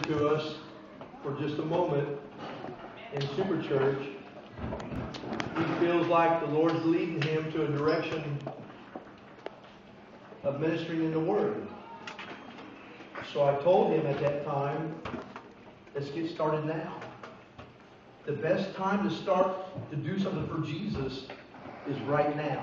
to us for just a moment in Super Church. He feels like the Lord's leading him to a direction of ministering in the Word. So I told him at that time, let's get started now. The best time to start to do something for Jesus is right now.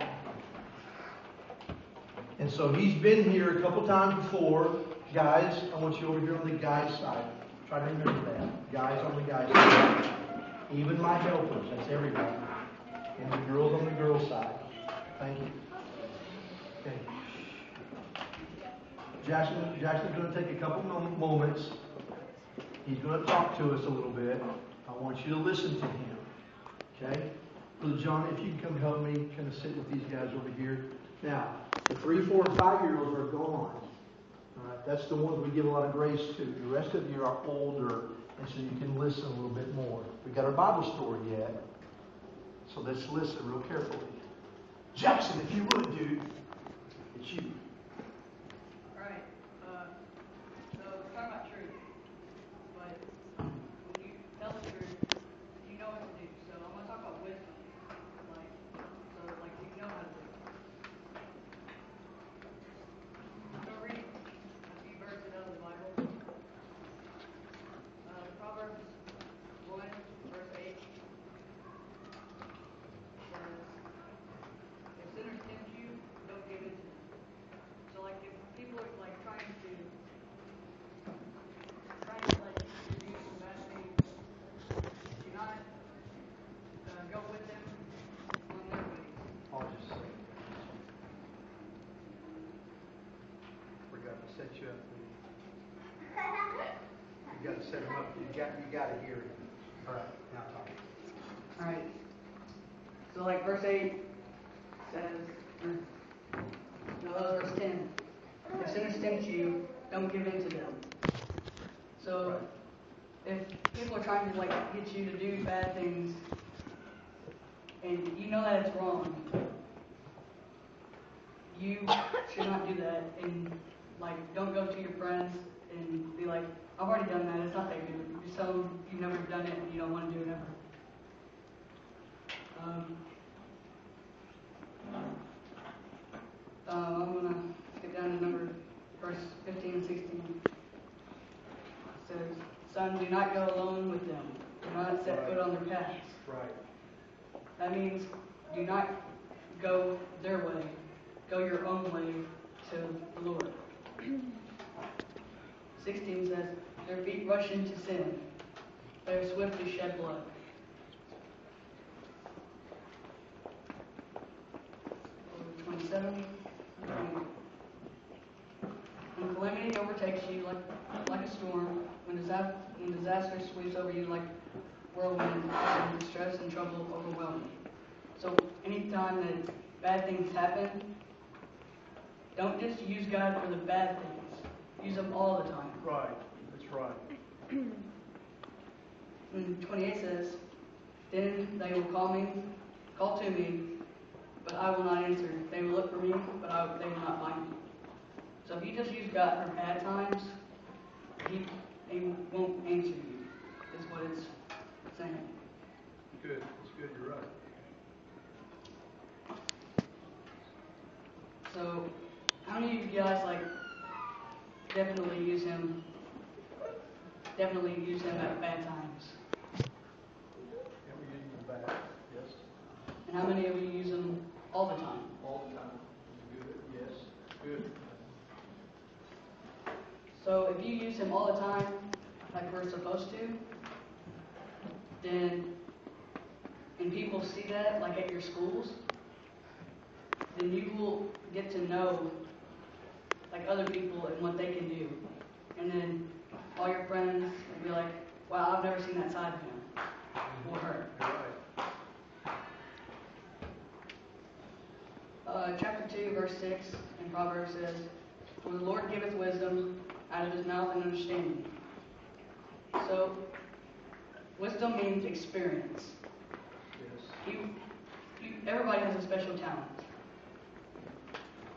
And so he's been here a couple times before. Guys, I want you over here on the guys' side. Try to remember that. Guys on the guys' side. Even my helpers, that's everybody. And the girls on the girls' side. Thank you. Okay. Jackson's going to take a couple moments. He's going to talk to us a little bit. I want you to listen to him. Okay? Brother John, if you can come help me kind of sit with these guys over here. Now, the 3, 4, and 5-year-olds are gone. All right? That's the ones we give a lot of grace to. The rest of you are older, and so you can listen a little bit more. We got our Bible story yet, so let's listen real carefully. Jackson, if you would, dude, it's you. All right. So we're talking about truth, but when you tell the truth, you know what to do. So I'm going to talk about wisdom, like you know how to do. I'm going to read a few verses out of the Bible. Proverbs 1, verse 8 says, "If sinners tempt you, don't give in to them." So, like, if people are like trying to like do some bad things, do not go with them on their ways. I'll just say, forgot to set you up. You got to set him up. You got to hear him. All right, now talk. All right. So, like, verse 8 says, verse 10, "If sinners tempt you, don't give in to them." So, if people are trying to like get you to do bad things, and you know that it's wrong, you should not do that. And like, don't go to your friends and be like, "I've already done that. It's not that good." Just tell them you've never done it and you don't want to do it ever. I'm going to skip down to verse 15 and 16. It says, "Son, do not go alone with them. Do not set foot on their paths." Right. That means do not go their way. Go your own way to the Lord. 16 says, "Their feet rush into sin. They are swift to shed blood." Over 27. "When calamity overtakes you like a storm, when disaster sweeps over you like whirlwind, and distress and trouble overwhelm you." So anytime that bad things happen, don't just use God for the bad things. Use Him all the time. Right. That's right. And 28 says, "Then they will call to me, but I will not answer. They will look for me, but they will not find me." So if you just use God for bad times, He won't answer you, is what it's saying. Good. That's good. You're right. So how many of you guys definitely use Him at bad times? Yeah, we use the back. Yes. And how many of you use Him all the time? All the time. Good. Yes. Good. So if you use Him all the time, like we're supposed to, then, and people see that, like at your schools, then you will get to know like other people and what they can do. And then all your friends will be like, "Wow, I've never seen that side of him or her." Right. Chapter 2, verse 6 in Proverbs says, "For the Lord giveth wisdom, out of His mouth and understanding." So, wisdom means experience. Yes. Everybody has a special talent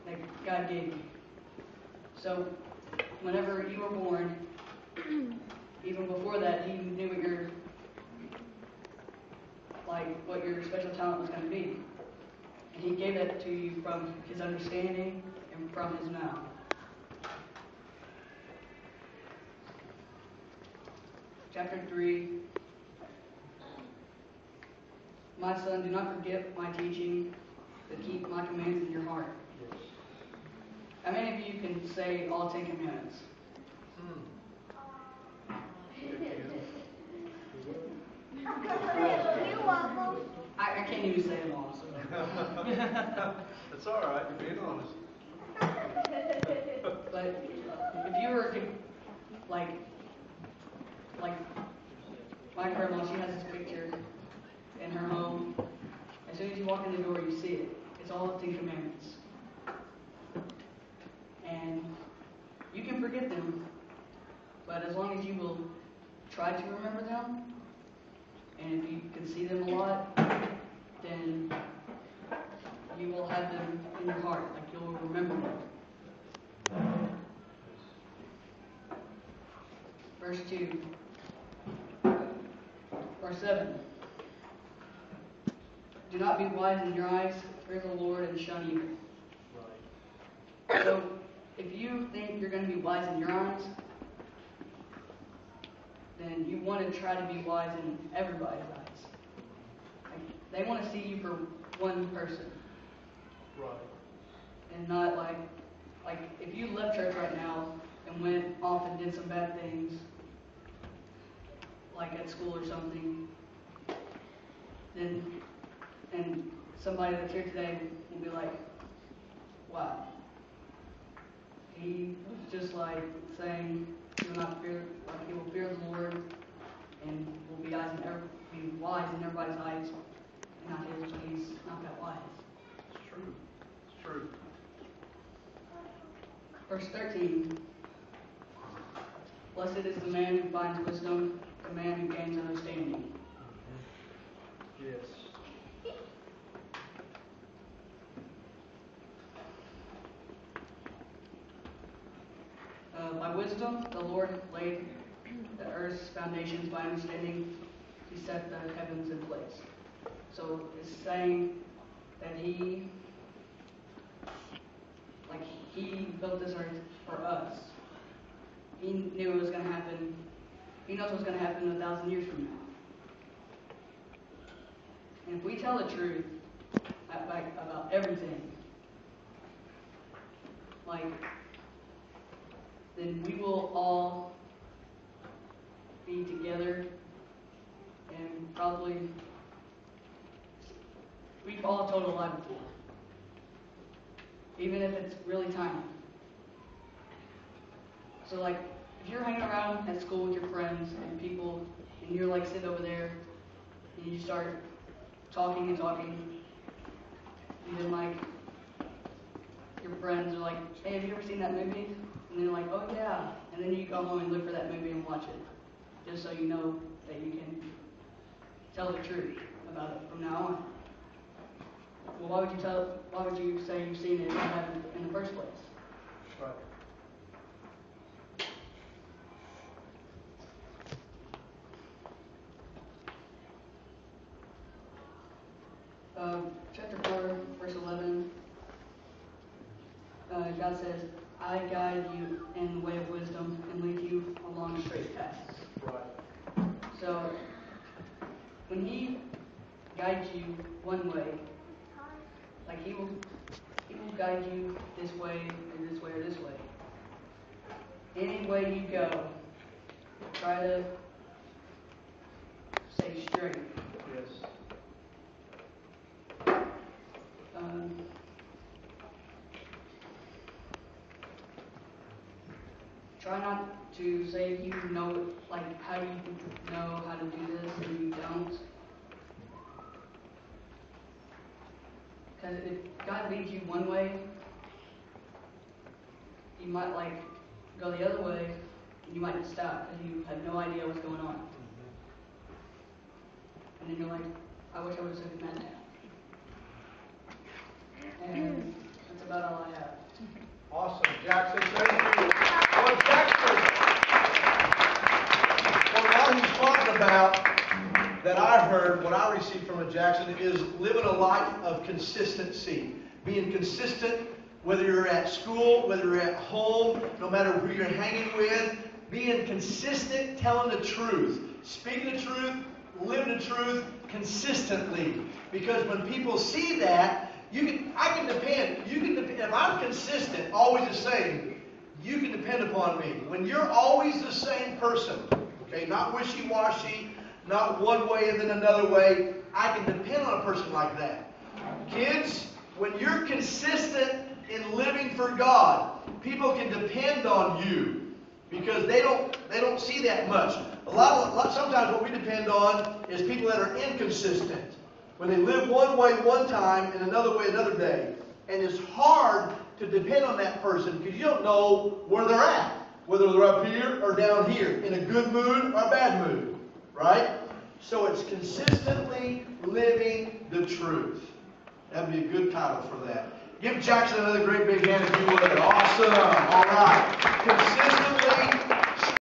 that God gave you. So, whenever you were born, even before that, He knew what your special talent was going to be. And He gave that to you from His understanding and from His mouth. Chapter 3. My son, do not forget my teaching, but keep my commands in your heart. Yes. How many of you can say all 10 commandments? I can't even say them all. So. That's all right. You're being honest. But if you were to, like my grandma, she has this picture in her home. As soon as you walk in the door, you see it. It's all the 10 commandments. And you can forget them, but as long as you will try to remember them, and if you can see them a lot, then you will have them in your heart, like you'll remember them. Verse 2. Verse 7. Do not be wise in your eyes, fear the Lord, and shun evil. Right. So, if you think you're going to be wise in your eyes, then you want to try to be wise in everybody's eyes. Like, they want to see you for one person. Right. And not like if you left church right now and went off and did some bad things, like at school or something, then and somebody that's here today will be like, wow. He was just like saying he will not fear, like he will fear the Lord and will be wise in everybody's eyes, and not his, but he's not that wise. It's true. It's true. Verse 13. Blessed is the man who finds wisdom, the man who gains understanding. Yes. By wisdom, the Lord laid the earth's foundations. By understanding, He set the heavens in place. So it's saying that He built this earth for us. He knew it was going to happen. He knows what's going to happen 1,000 years from now. And if we tell the truth about everything, then we will all be together and probably we've all told a lie before, even if it's really tiny. So if you're hanging around at school with your friends and people, and you're sitting over there, and you start talking, and then your friends are like, hey, have you ever seen that movie? And they're like, oh yeah. And then you go home and look for that movie and watch it, just so you know that you can tell the truth about it from now on. Well, why would you say you've seen it if you haven't in the first place? Right. Chapter 4, verse 11, God says, I guide you in the way of wisdom and lead you along straight paths. Right. So, when He guides you one way, He will guide you this way, or this way, or this way. Any way you go, try to stay straight. Yes. Try not to say you know, how you know how to do this and you don't. Because if God leads you one way, you might go the other way, and you might stop because you have no idea what's going on. And then you're like, I wish I would have taken that down. And that's about all I have. Awesome, Jackson. Thank you. Well, Jackson. heard, what I received from it, Jackson, is living a life of consistency. Being consistent, whether you're at school, whether you're at home, no matter who you're hanging with. Being consistent, telling the truth. Speaking the truth, living the truth consistently. Because when people see that, I can depend. If I'm consistent, always the same, you can depend upon me. When you're always the same person, okay, not wishy-washy, not one way and then another way, I can depend on a person like that. Kids, when you're consistent in living for God, people can depend on you because they don't see that much. Sometimes what we depend on is people that are inconsistent. When they live one way one time and another way another day. And it's hard to depend on that person because you don't know where they're at. Whether they're up here or down here. In a good mood or a bad mood. Right? So it's consistently living the truth. That would be a good title for that. Give Jackson another great big hand if you would. Awesome. All right.